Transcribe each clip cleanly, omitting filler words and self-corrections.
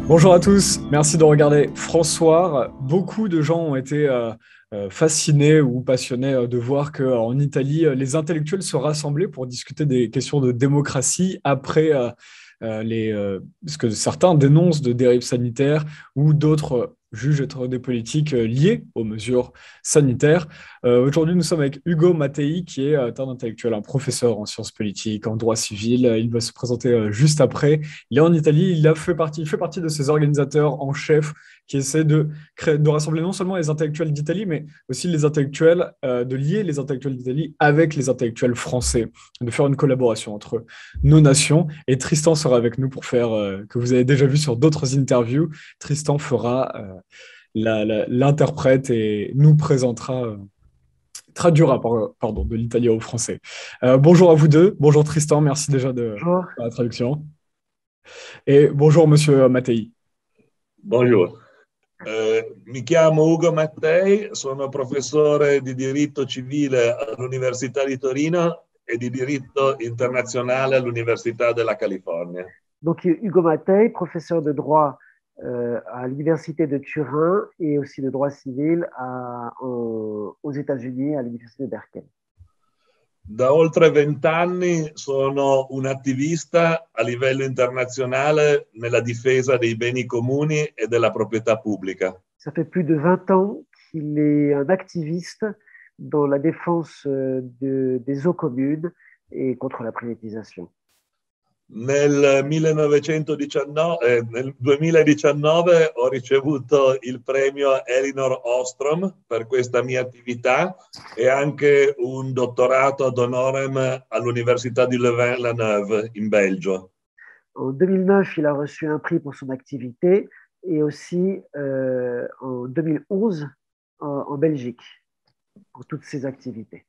Bonjour à tous, merci de regarder François. Beaucoup de gens ont été fascinés ou passionnés de voir qu'en Italie, les intellectuels se rassemblaient pour discuter des questions de démocratie après ce que certains dénoncent de dérives sanitaires ou d'autres jugent être des politiques liées aux mesures sanitaires. Aujourd'hui, nous sommes avec Ugo Mattei, qui est un intellectuel, un professeur en sciences politiques, en droit civil. Il va se présenter juste après. Il est en Italie, il fait partie de ces organisateurs en chef qui essaient de rassembler non seulement les intellectuels d'Italie, mais aussi les intellectuels, de lier les intellectuels d'Italie avec les intellectuels français, de faire une collaboration entre nos nations. Et Tristan sera avec nous pour faire, que vous avez déjà vu sur d'autres interviews, Tristan fera l'interprète et nous présentera, traduira pardon, de l'italien au français. Bonjour à vous deux, bonjour Tristan, merci déjà de Bonjour. la traduction. Et bonjour Monsieur Mattei. Buongiorno. Mi chiamo Ugo Mattei, sono professore di diritto civile all'Università di Torino e di diritto internazionale all'Università della California. Donc Hugo Mattei, professeur de droit à l'Université de Turin et aussi de droit civil aux États-Unis à l'Université de Berkeley. Da oltre 20 anni sono un attivista a livello internazionale nella difesa dei beni comuni e della proprietà pubblica. Ça fait plus de 20 ans qu'il est un activiste dans la défense des eaux communes et contre la privatisation. Nel 2019 ho ricevuto il premio Elinor Ostrom per questa mia attività e anche un dottorato ad honorem all'Università di Louvain-la-Neuve in Belgio. En 2009, il a reçu un prix pour son activité et aussi en 2011 en Belgique pour toutes ses activités.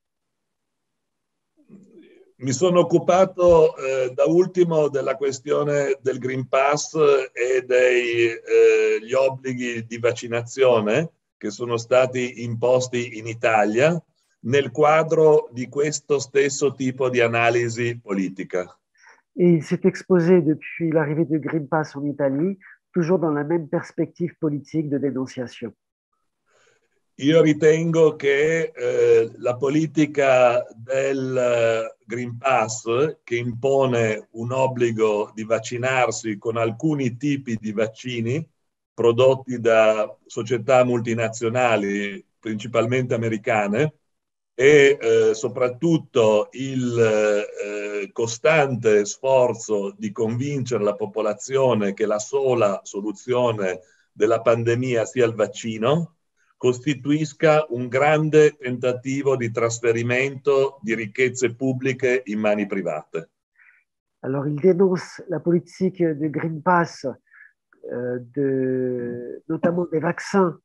Mi sono occupato da ultimo della questione del Green Pass e degli obblighi di vaccinazione che sono stati imposti in Italia nel quadro di questo stesso tipo di analisi politica. Et il s'est exposé depuis l'arrivée du Green Pass en Italie, toujours dans la même perspective politique de dénonciation. Io ritengo che la politica del Green Pass, che impone un obbligo di vaccinarsi con alcuni tipi di vaccini prodotti da società multinazionali, principalmente americane, e soprattutto il costante sforzo di convincere la popolazione che la sola soluzione della pandemia sia il vaccino, costituisca un grande tentativo di trasferimento di ricchezze pubbliche in mani private. Alors, il dénonce la politique de Green Pass, notamment des vaccins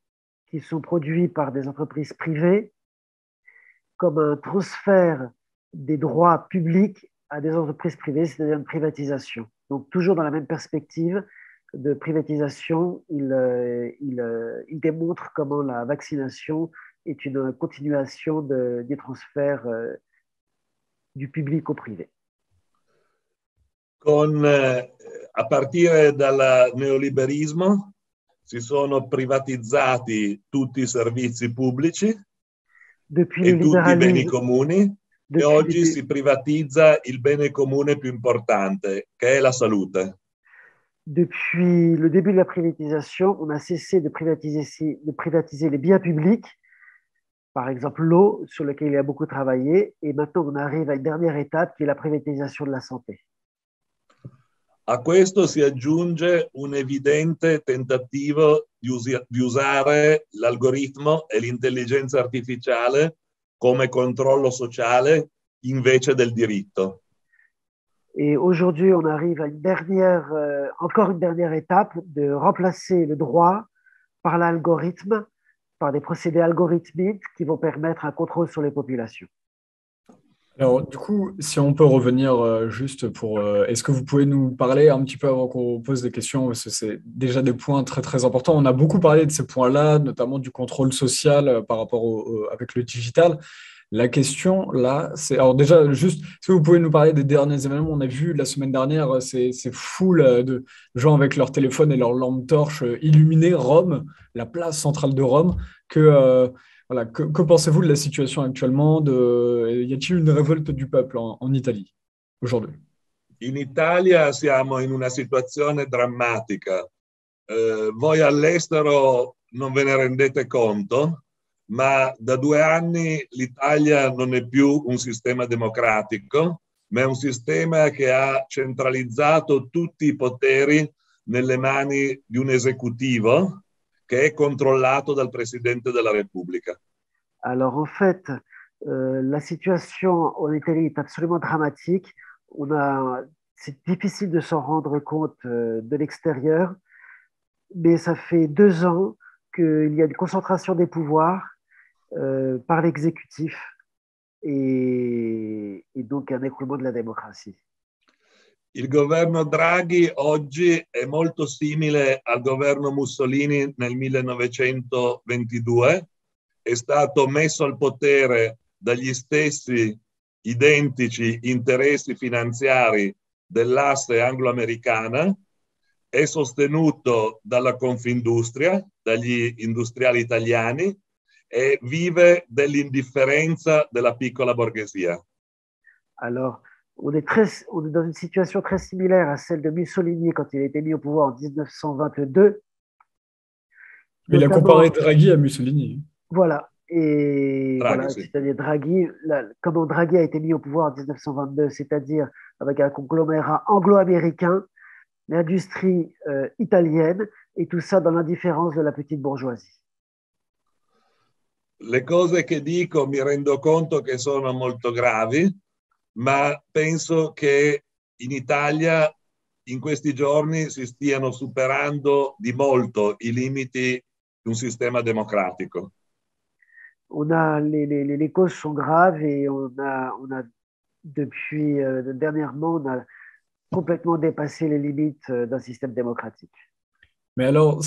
qui sont produits par des entreprises privées, comme un transfert des droits publics à des entreprises privées, c'est-à-dire une privatisation. Donc, toujours dans la même perspective de privatisation, il démontre comment la vaccination est une continuation des transferts du public au privé. A partire dal neoliberismo si sono privatizzati tutti i servizi pubblici Depuis e le tutti i beni libéralisme, comuni e oggi si privatizza il bene comune più importante, che è la salute. Depuis le début de la privatisation, on a cessé de privatiser les biens publics, par exemple l'eau, sur laquelle il a beaucoup travaillé, et maintenant on arrive à une dernière étape qui est la privatisation de la santé. A questo si aggiunge un evidente tentativo di usare l'algoritmo e l'intelligenza artificiale come controllo sociale invece del diritto. Et aujourd'hui, on arrive à encore une dernière étape de remplacer le droit par l'algorithme, par des procédés algorithmiques qui vont permettre un contrôle sur les populations. Alors, du coup, si on peut revenir juste pour... est-ce que vous pouvez nous parler un petit peu avant qu'on pose des questions, parce que c'est déjà des points très très importants. On a beaucoup parlé de ces points-là, notamment du contrôle social par rapport avec le digital. La question là, c'est alors déjà juste, est-ce que vous pouvez nous parler des derniers événements? On a vu la semaine dernière ces foules de gens avec leur téléphone et leur lampe torche illuminer Rome, la place centrale de Rome. Voilà, que pensez-vous de la situation actuellement? Y a-t-il une révolte du peuple en Italie aujourd'hui? In Italia siamo in una situazione drammatica. Voi all'estero non ve ne rendete conto, ma da 2 anni l'Italia non è più un sistema democratico, ma è un sistema che ha centralizzato tutti i poteri nelle mani di un esecutivo che è controllato dal Presidente della Repubblica. Alors en fait, la situation en Italie est absolument dramatique. C'est difficile de s'en rendre compte de l'extérieur, mais ça fait 2 ans qu'il y a une concentration des pouvoirs par l'exécutif et donc un écroulement de la démocratie. Il governo Draghi oggi è molto simile al governo Mussolini nel 1922, è stato messo al potere dagli stessi identici interessi finanziari dell'asse anglo-americana, è sostenuto dalla Confindustria, dagli industriali italiani e vive dell'indifferenza della piccola borghesia. Alors, on est dans une situation très similaire à celle de Mussolini quand il a été mis au pouvoir en 1922. Il a comparé Draghi à Mussolini. Voilà. Et Draghi, voilà, sì. c'est-à-dire Draghi, comment Draghi a été mis au pouvoir en 1922, c'est-à-dire avec un conglomérat anglo-américain, l'industrie italienne, et tout ça dans l'indifférence de la petite bourgeoisie. Le cose che dico mi rendo conto che sono molto gravi, ma penso che in Italia in questi giorni si stiano superando di molto i limiti di un sistema democratico. Les causes sont graves et depuis dernièrement, on a complètement dépassé les limites d'un système démocratique. Mais alors,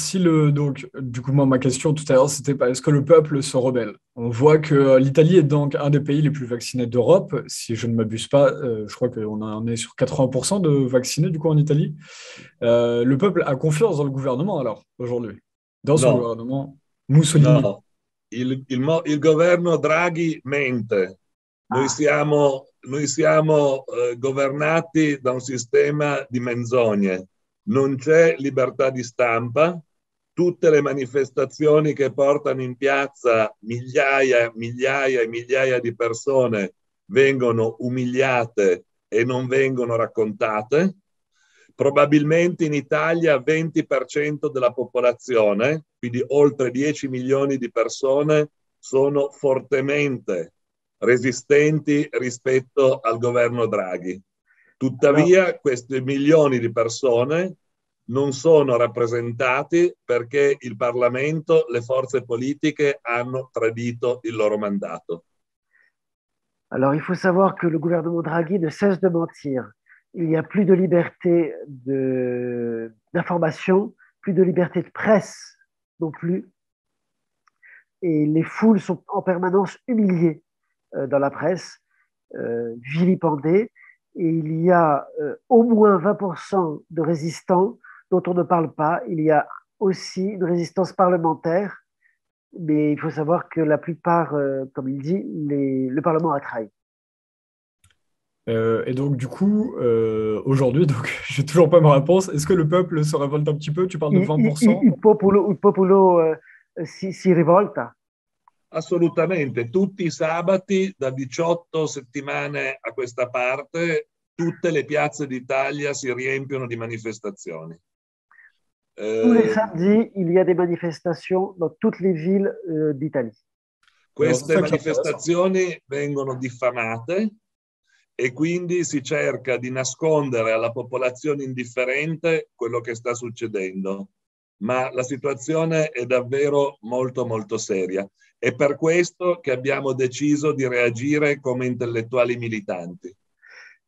donc, du coup, moi, ma question tout à l'heure, c'était pas est-ce que le peuple se rebelle? On voit que l'Italie est donc un des pays les plus vaccinés d'Europe. Si je ne m'abuse pas, je crois qu'on en est sur 80% de vaccinés, du coup, en Italie. Le peuple a confiance dans le gouvernement, alors, aujourd'hui, dans son No, gouvernement Mussolini. no. Il governo Draghi mente. Noi siamo governati da un sistema di menzogne. Non c'è libertà di stampa. Tutte le manifestazioni che portano in piazza migliaia, migliaia e migliaia di persone vengono umiliate e non vengono raccontate. Probabilmente in Italia 20% della popolazione, quindi oltre 10 milioni di persone, sono fortemente resistenti rispetto al governo Draghi. Tuttavia, questi milioni di persone non sono rappresentati perché il Parlamento, le forze politiche hanno tradito il loro mandato. Alors, il faut savoir que le gouvernement Draghi ne cesse de mentir. Il n'y a plus de liberté d'information, plus de liberté de presse non plus. Et les foules sont en permanence humiliées dans la presse, vilipendées. Et il y a au moins 20% de résistants dont on ne parle pas. Il y a aussi une résistance parlementaire, mais il faut savoir que la plupart, comme il dit, le Parlement a trahi. Et donc, du coup, aujourd'hui, donc, j'ai toujours pas ma réponse. Est-ce que le peuple se révolte un petit peu? Tu parles de 20%? Il popolo si rivolta. Assolutamente, tutti i sabati da 18 settimane a questa parte tutte le piazze d'Italia si riempiono di manifestazioni. Tous les samedis, il y a des manifestations dans toutes les villes d'Italie. Queste manifestazioni vengono diffamate e quindi si cerca di nascondere alla popolazione indifferente quello che sta succedendo. Ma la situazione è davvero molto molto seria. È per questo che abbiamo deciso di reagire come intellettuali militanti.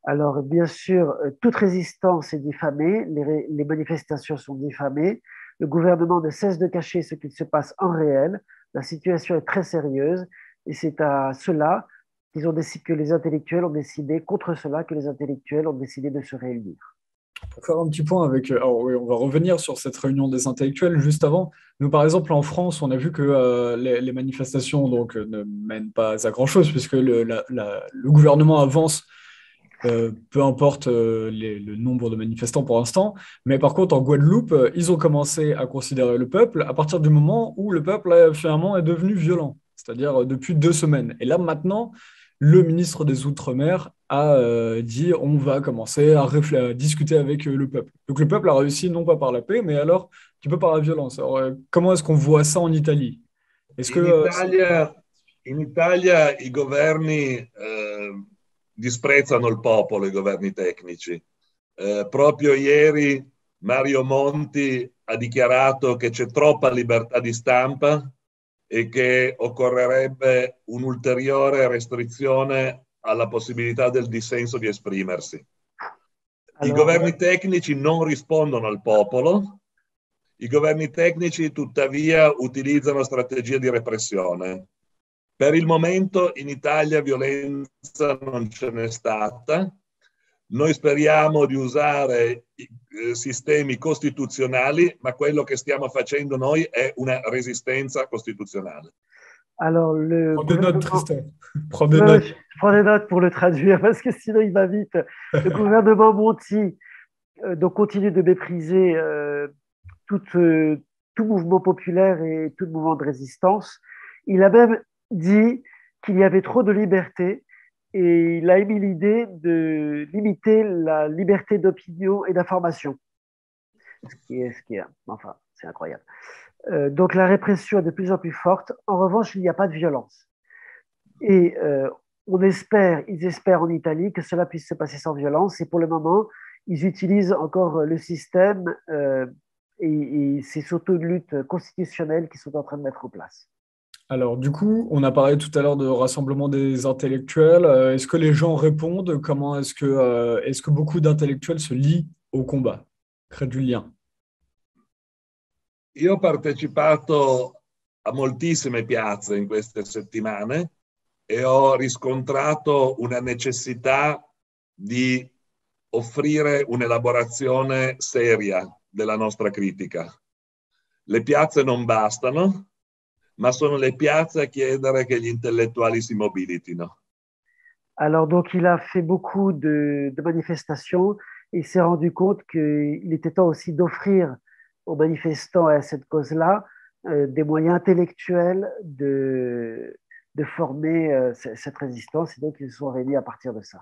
Alors, bien sûr, toute résistance est diffamée, les manifestations sont diffamées, le gouvernement ne cesse de cacher ce qu'il se passe en réel, la situation est très sérieuse et c'est à cela que les intellectuels ont décidé, contre cela, que les intellectuels ont décidé de se réunir. Pour faire un petit point avec. Alors, oui, on va revenir sur cette réunion des intellectuels. Juste avant, nous, par exemple, en France, on a vu que les manifestations donc, ne mènent pas à grand-chose, puisque le gouvernement avance, peu importe le nombre de manifestants pour l'instant. Mais par contre, en Guadeloupe, ils ont commencé à considérer le peuple à partir du moment où le peuple, finalement, est devenu violent, c'est-à-dire depuis 2 semaines. Et là, maintenant, le ministre des Outre-mer a dit on va commencer à discuter avec le peuple. Donc le peuple a réussi non pas par la paix, mais alors un petit peu par la violence. Alors, comment est-ce qu'on voit ça en Italie? Est-ce que In Italia i governi disprezzano il popolo, i governi tecnici. Proprio ieri Mario Monti ha dichiarato che c'è troppa libertà di stampa e che occorrerebbe un'ulteriore restrizione alla possibilità del dissenso di esprimersi. I governi tecnici non rispondono al popolo, i governi tecnici tuttavia utilizzano strategie di repressione. Per il momento in Italia violenza non ce n'è stata. Noi speriamo di usare sistemi costituzionali, ma quello che stiamo facendo noi è una resistenza costituzionale. Alors, Prends des notes, Tristan. Prends des Ouais, notes. je prends des notes pour le traduire parce que sinon il va vite. Le gouvernement Monti donc continue de mépriser tout mouvement populaire et tout mouvement de résistance. Il a même dit qu'il y avait trop de liberté et il a émis l'idée de limiter la liberté d'opinion et d'information. Enfin, c'est incroyable. Donc la répression est de plus en plus forte. En revanche, il n'y a pas de violence. Et ils espèrent en Italie que cela puisse se passer sans violence. Et pour le moment, ils utilisent encore le système et c'est surtout une lutte constitutionnelle qu'ils sont en train de mettre en place. Alors, du coup, on a parlé tout à l'heure de rassemblement des intellectuels. Est-ce que les gens répondent? Comment est-ce que beaucoup d'intellectuels se lient au combat, créent du lien? Io ho partecipato a moltissime piazze in queste settimane e ho riscontrato una necessità di offrire un'elaborazione seria della nostra critica. Le piazze non bastano, ma sono le piazze a chiedere che gli intellettuali si mobilitino. Alors, donc, il a fait beaucoup de manifestations et il s'est rendu compte qu'il était temps aussi d'offrir aux manifestants et à cette cause-là des moyens intellectuels de former cette résistance. Et donc, ils se sont réunis à partir de ça.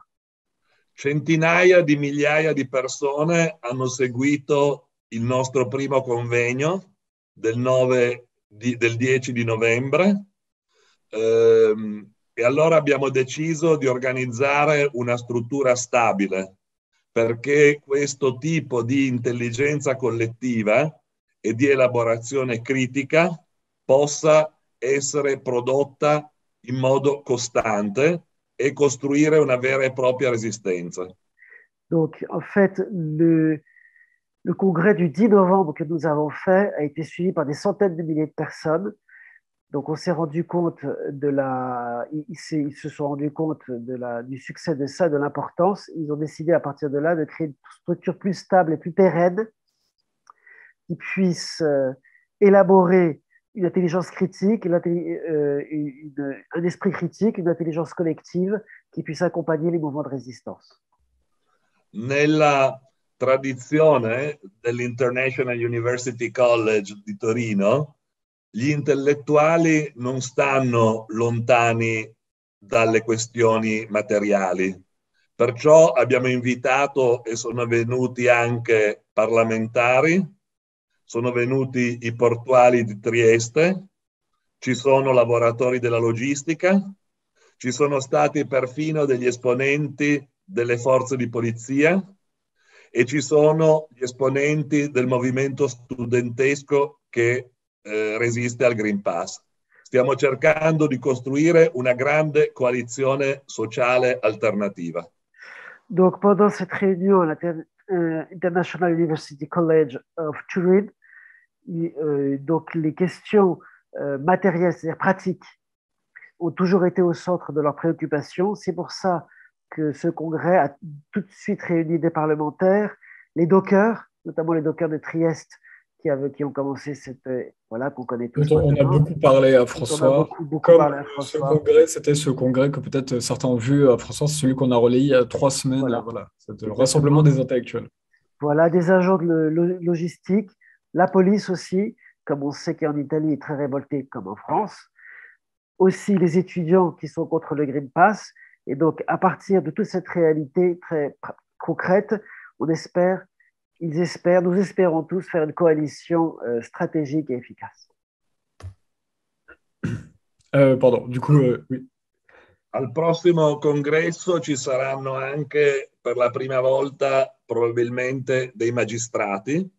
Centinaia di migliaia di persone hanno seguito il nostro primo convegno del 10 di novembre e allora abbiamo deciso di organizzare una struttura stabile perché questo tipo di intelligenza collettiva e di elaborazione critica possa essere prodotta in modo costante et construire una vera e propria resistenza. Donc, en fait, le congrès du 10 novembre que nous avons fait a été suivi par des centaines de milliers de personnes. Donc, on s'est rendu compte ils se sont rendus compte du succès de ça, de l'importance. Ils ont décidé à partir de là de créer une structure plus stable et plus pérenne qui puisse élaborer une intelligence critique, un esprit critique, une intelligence collective qui puisse accompagner les mouvements de résistance. Nella tradizione dell'International University College di Torino, gli intellettuali non stanno lontani dalle questioni materiali. Perciò abbiamo invitato e sono venuti anche parlamentari, sono venuti i portuali di Trieste, ci sono lavoratori della logistica, ci sono stati perfino degli esponenti delle forze di polizia e ci sono gli esponenti del movimento studentesco che resiste al Green Pass. Stiamo cercando di costruire una grande coalizione sociale alternativa. Donc, pendant cette réunion à l'International University College of Turin, donc les questions matérielles, c'est-à-dire pratiques, ont toujours été au centre de leurs préoccupations. C'est pour ça que ce congrès a tout de suite réuni des parlementaires, les dockers, notamment les dockers de Trieste, qui ont commencé cette, voilà, qu'on connaît tous On a maintenant, beaucoup parlé à dont on a François. beaucoup Comme parlé à ce François. congrès, c'était ce congrès que peut-être certains ont vu à François, c'est celui qu'on a relayé il y a 3 semaines. Voilà, Voilà, c'est le rassemblement exactement. des intellectuels. Voilà, des agents de logistique, la police aussi, comme on sait qu'en Italie est très révoltée, comme en France. Aussi les étudiants qui sont contre le Green Pass. Et donc, à partir de toute cette réalité très concrète, on espère, nous espérons tous faire une coalition stratégique et efficace. Pardon, du coup, oui. Al prossimo congresso ci saranno anche per la prima volta probabilmente dei magistrati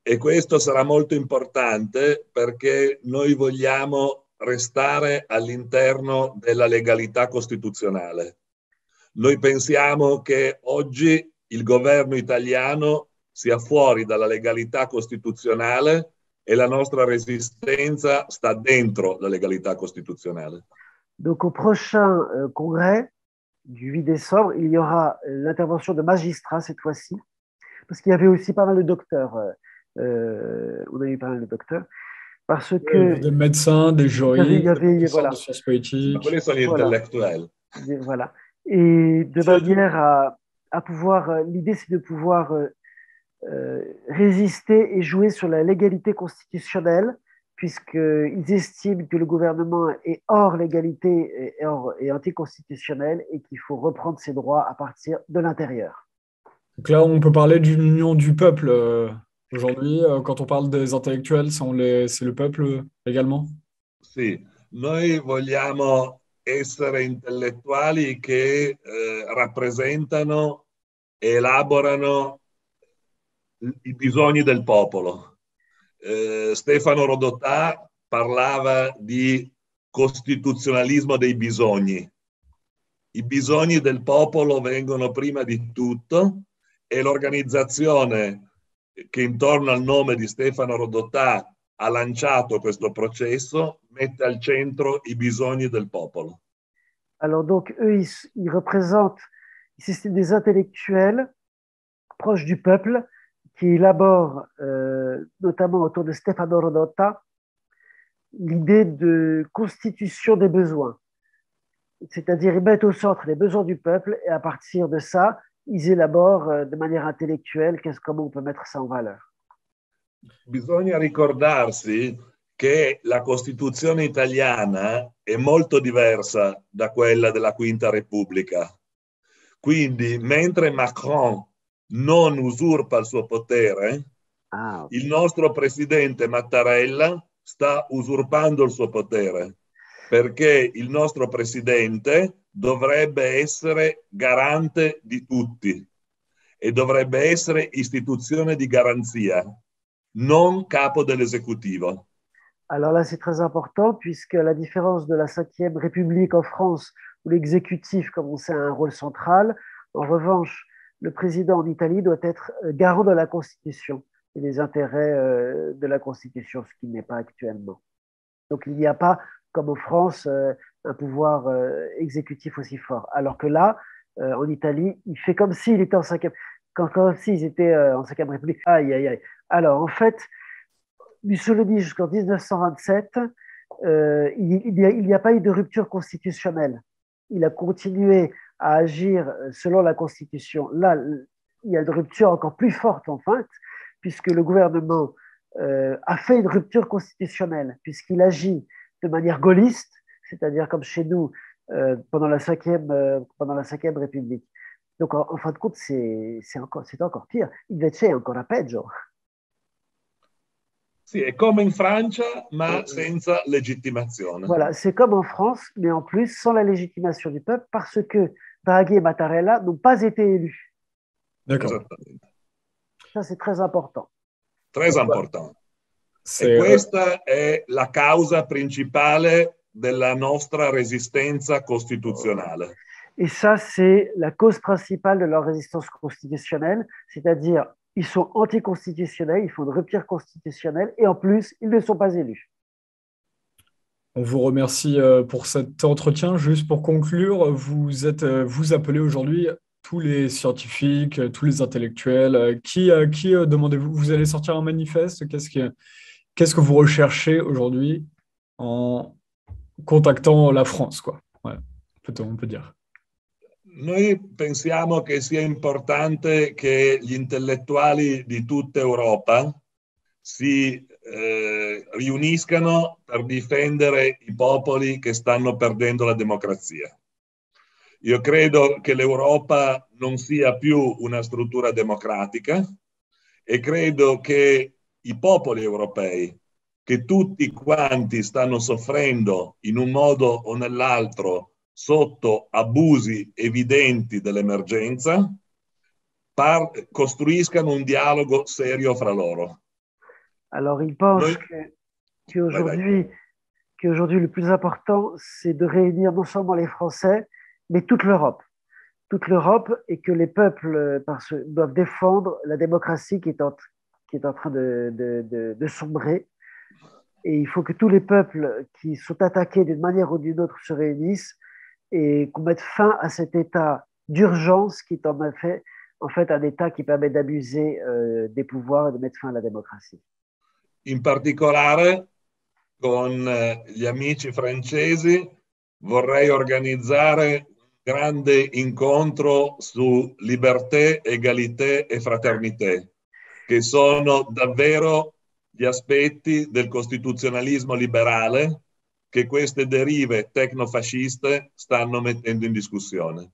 e questo sarà molto importante perché noi vogliamo restare all'interno della legalità costituzionale. Noi pensiamo che oggi il governo italiano sia fuori dalla legalità costituzionale e la nostra resistenza sta dentro la legalità costituzionale. Donc, au prochain congrès du 8 décembre, il y aura l'intervention de magistrats cette fois-ci, parce qu'il y avait aussi pas mal de docteurs. On a eu pas mal de docteurs. Parce que Des médecins, des il y juristes, des avait professeurs de voilà, sciences politiques. Quelli sono gli voilà, intellettuali. voilà. Et de manière à pouvoir, l'idée c'est de pouvoir résister et jouer sur la légalité constitutionnelle, puisqu'ils estiment que le gouvernement est hors légalité et anticonstitutionnel et qu'il faut reprendre ses droits à partir de l'intérieur. Donc là, on peut parler d'une union du peuple. Aujourd'hui, quand on parle des intellectuels, c'est le peuple également. Sì, noi vogliamo essere intellettuali che rappresentano e elaborano i bisogni del popolo. Stefano Rodotà parlava di costituzionalismo dei bisogni. I bisogni del popolo vengono prima di tutto e l'organizzazione che intorno al nome di Stefano Rodotà ha lanciato questo processo mette al centro i bisogni del popolo. Alors donc, eux, ils représentent, c'est des intellectuels proches du peuple qui élaborent, notamment autour de Stefano Rodotà, l'idée de constitution des besoins. C'est-à-dire, ils mettent au centre les besoins du peuple et à partir de ça, ils élaborent de manière intellectuelle comment on peut mettre ça en valeur. Bisogna ricordarsi che la Costituzione italiana è molto diversa da quella della Quinta Repubblica. Quindi, mentre Macron non usurpa il suo potere, okay. Il nostro presidente Mattarella sta usurpando il suo potere, perché il nostro presidente dovrebbe essere garante di tutti e dovrebbe essere istituzione di garanzia, non capo dell'esecutivo. Alors là, c'est très important puisque à la différence de la Ve République en France, où l'exécutif, comme on sait, a un rôle central, en revanche, le président en Italie doit être garant de la Constitution et des intérêts de la Constitution, ce qui n'est pas actuellement. Donc il n'y a pas, comme en France, un pouvoir exécutif aussi fort. Alors que là, en Italie, il fait comme s'il était en cinquième, comme s'ils étaient en Ve République. Aïe, aïe, aïe. Alors en fait, Mussolini, jusqu'en 1927, il n'y a pas eu de rupture constitutionnelle. Il a continué à agir selon la Constitution. Là, il y a une rupture encore plus forte, en fait, puisque le gouvernement a fait une rupture constitutionnelle, puisqu'il agit de manière gaulliste, c'est-à-dire comme chez nous pendant la Ve République. Donc, en fin de compte, c'est encore pire. Invece è ancora peggio. Sì, è come in Francia, ma senza legittimazione. Voilà, c'est comme en France, mais en plus sans la légitimation du peuple, parce que Draghi et Mattarella n'ont pas été élus. D'accord. Ça, c'est très important. Très important. E questa è la causa principale della nostra resistenza costituzionale. Et ça, c'est la cause principale de leur résistance constitutionnelle, c'est-à-dire ils sont anticonstitutionnels, ils font une rupture constitutionnelle et en plus, ils ne sont pas élus. On vous remercie pour cet entretien. Juste pour conclure, vous appelez aujourd'hui tous les scientifiques, tous les intellectuels. Qui demandez-vous? Vous allez sortir un manifeste? Qu'est-ce que vous recherchez aujourd'hui en contactant la France, quoi? Ouais, on peut dire. Noi pensiamo che sia importante che gli intellettuali di tutta Europa si riuniscano per difendere i popoli che stanno perdendo la democrazia. Io credo che l'Europa non sia più una struttura democratica e credo che i popoli europei, che tutti quanti stanno soffrendo in un modo o nell'altro sotto abusi evidenti dell'emergenza, costruiscano un dialogo serio fra loro. Alors, il pense qu'aujourd'hui, le plus important, c'est de réunir non seulement les Français, mais toute l'Europe. Toute l'Europe, et que les peuples doivent défendre la démocratie qui est en train de sombrer. Et il faut que tous les peuples qui sont attaqués d'une manière ou d'une autre se réunissent et qu'on mette fin à cet état d'urgence qui est en fait un état qui permet d'abuser des pouvoirs et de mettre fin à la démocratie. In particolare, con gli amici francesi, vorrei organizzare un grande incontro su libertà, egalità e fraternità, che sono davvero gli aspetti del costituzionalismo liberale che queste derive tecnofasciste stanno mettendo in discussione.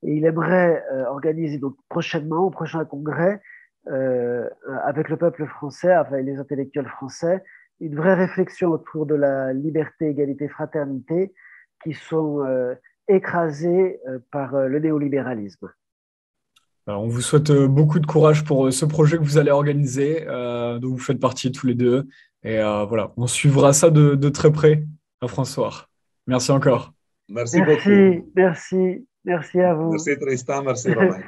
Et il aimerait organiser donc prochainement, au prochain congrès, avec le peuple français, avec les intellectuels français, une vraie réflexion autour de la liberté, égalité, fraternité, qui sont écrasés par le néolibéralisme. Alors, on vous souhaite beaucoup de courage pour ce projet que vous allez organiser, dont vous faites partie tous les deux. Et voilà, on suivra ça de très près à François. Merci encore. Merci beaucoup. Merci à vous. Merci Tristan, merci Romain.